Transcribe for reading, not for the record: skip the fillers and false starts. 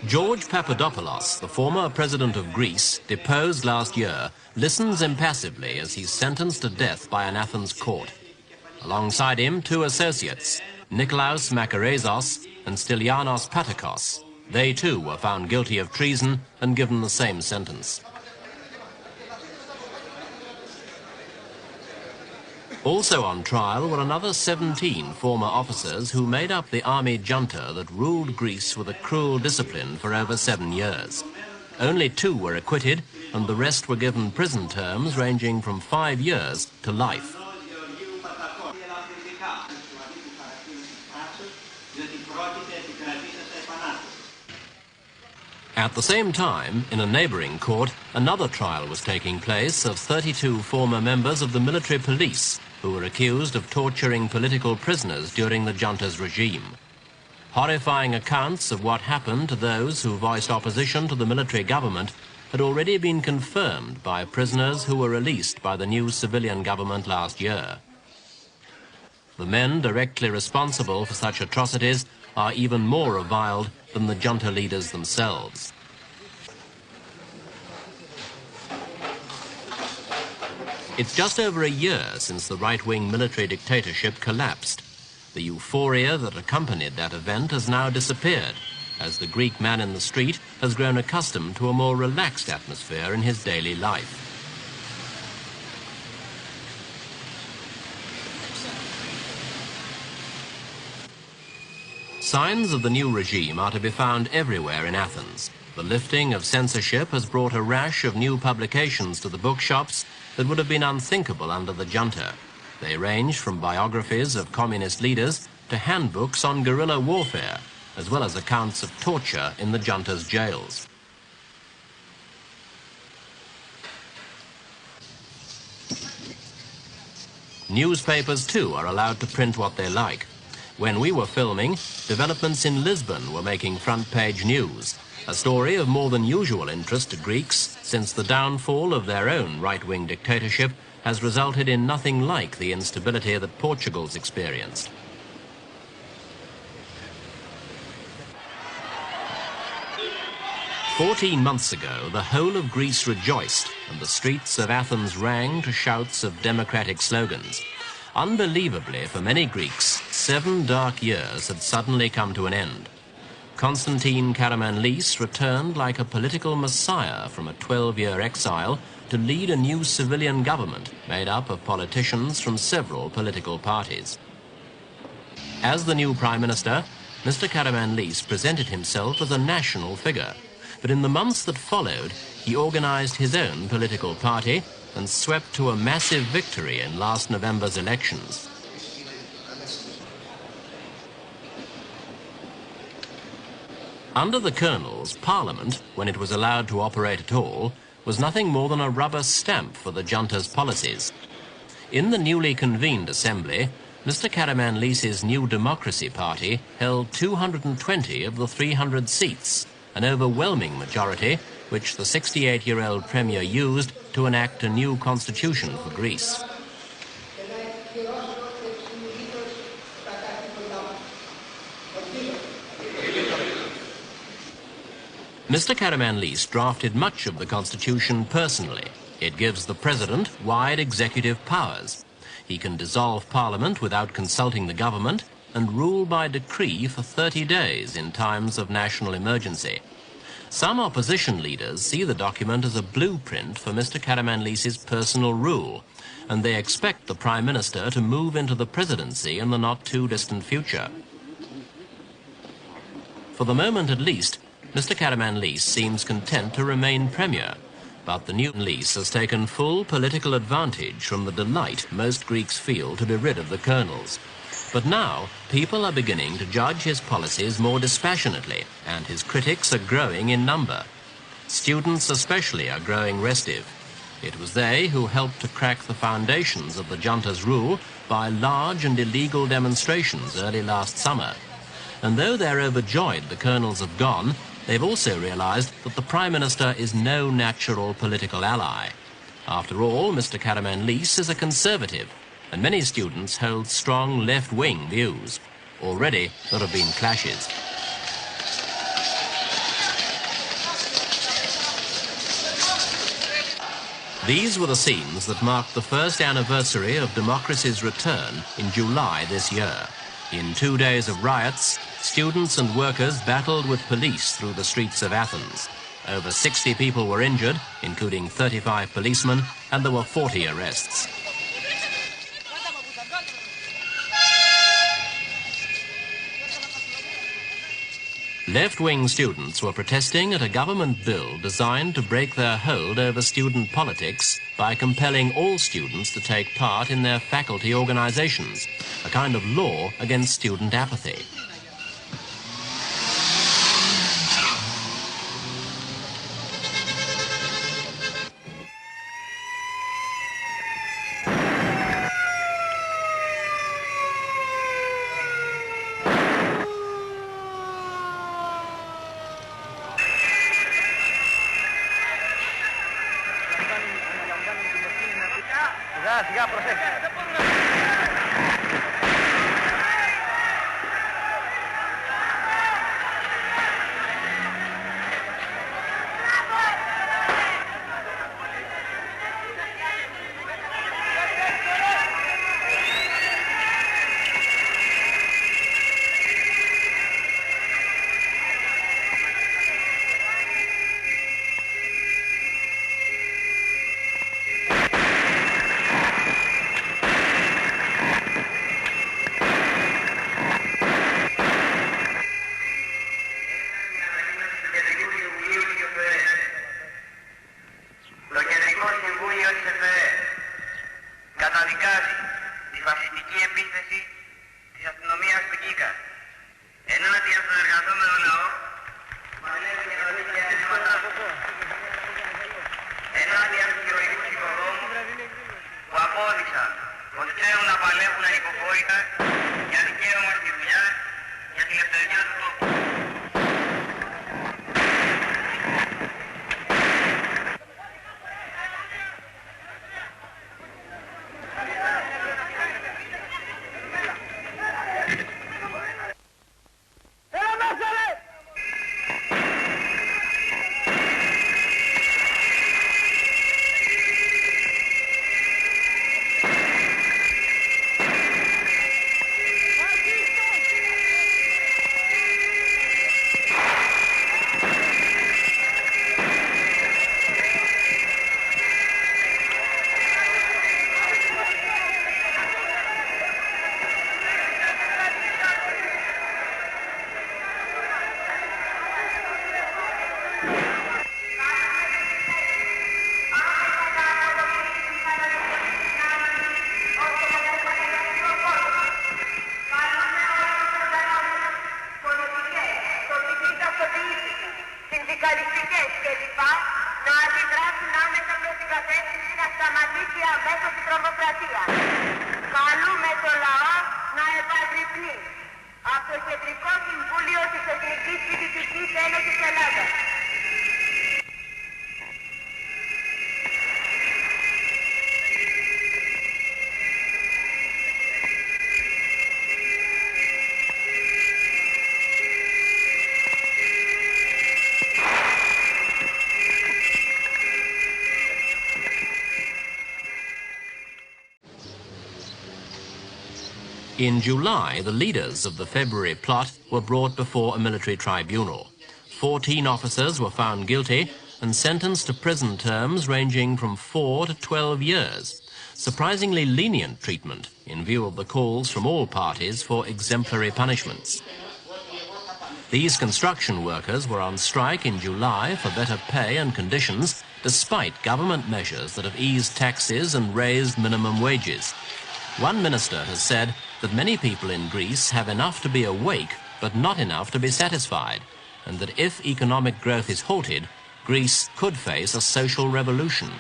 George Papadopoulos, the former president of Greece, deposed last year, listens impassively as he's sentenced to death by an Athens court. Alongside him, two associates, Nikolaos Makarezos and Stylianos Patakos. They too were found guilty of treason and given the same sentence. Also on trial were another 17 former officers who made up the army junta that ruled Greece with a cruel discipline for over 7 years. Only 2 were acquitted, and the rest were given prison terms ranging from 5 years to life. At the same time, in a neighbouring court, another trial was taking place of 32 former members of the military police who were accused of torturing political prisoners during the junta's regime. Horrifying accounts of what happened to those who voiced opposition to the military government had already been confirmed by prisoners who were released by the new civilian government last year. The men directly responsible for such atrocities are even more reviled than the junta leaders themselves. It's just over a year since the right-wing military dictatorship collapsed. The euphoria that accompanied that event has now disappeared, as the Greek man in the street has grown accustomed to a more relaxed atmosphere in his daily life. Signs of the new regime are to be found everywhere in Athens. The lifting of censorship has brought a rash of new publications to the bookshops that would have been unthinkable under the junta. They range from biographies of communist leaders to handbooks on guerrilla warfare, as well as accounts of torture in the junta's jails. Newspapers, too, are allowed to print what they like. When we were filming, developments in Lisbon were making front-page news, a story of more than usual interest to Greeks since the downfall of their own right-wing dictatorship has resulted in nothing like the instability that Portugal's experienced. "14 months ago, the whole of Greece rejoiced, and the streets of Athens rang to shouts of democratic slogans. Unbelievably, for many Greeks, 7 dark years had suddenly come to an end. Constantine Karamanlis returned like a political messiah from a 12-year exile to lead a new civilian government made up of politicians from several political parties. As the new Prime Minister, Mr. Karamanlis presented himself as a national figure, but in the months that followed, he organized his own political party and swept to a massive victory in last November's elections. Under the colonels, Parliament, when it was allowed to operate at all, was nothing more than a rubber stamp for the junta's policies. In the newly convened assembly, Mr. Karamanlis's New Democracy Party held 220 of the 300 seats, an overwhelming majority which the 68-year-old premier used to enact a new constitution for Greece. Mr. Karamanlis drafted much of the constitution personally. It gives the president wide executive powers. He can dissolve parliament without consulting the government and rule by decree for 30 days in times of national emergency. Some opposition leaders see the document as a blueprint for Mr. Karamanlis's personal rule, and they expect the Prime Minister to move into the presidency in the not-too-distant future. For the moment at least, Mr. Karamanlis seems content to remain Premier, but the new lease has taken full political advantage from the delight most Greeks feel to be rid of the colonels. But now, people are beginning to judge his policies more dispassionately, and his critics are growing in number. Students especially are growing restive. It was they who helped to crack the foundations of the junta's rule by large and illegal demonstrations early last summer. And though they're overjoyed the colonels have gone, they've also realized that the Prime Minister is no natural political ally. After all, Mr. Karamanlis is a conservative, and many students hold strong left-wing views. Already, there have been clashes. These were the scenes that marked the first anniversary of democracy's return in July this year. In 2 days of riots, students and workers battled with police through the streets of Athens. Over 60 people were injured, including 35 policemen, and there were 40 arrests. Left-wing students were protesting at a government bill designed to break their hold over student politics by compelling all students to take part in their faculty organizations, a kind of law against student apathy. In July, the leaders of the February plot were brought before a military tribunal. 14 officers were found guilty and sentenced to prison terms ranging from 4 to 12 years. Surprisingly lenient treatment in view of the calls from all parties for exemplary punishments. These construction workers were on strike in July for better pay and conditions, despite government measures that have eased taxes and raised minimum wages. One minister has said that many people in Greece have enough to be awake, but not enough to be satisfied, and that if economic growth is halted, Greece could face a social revolution.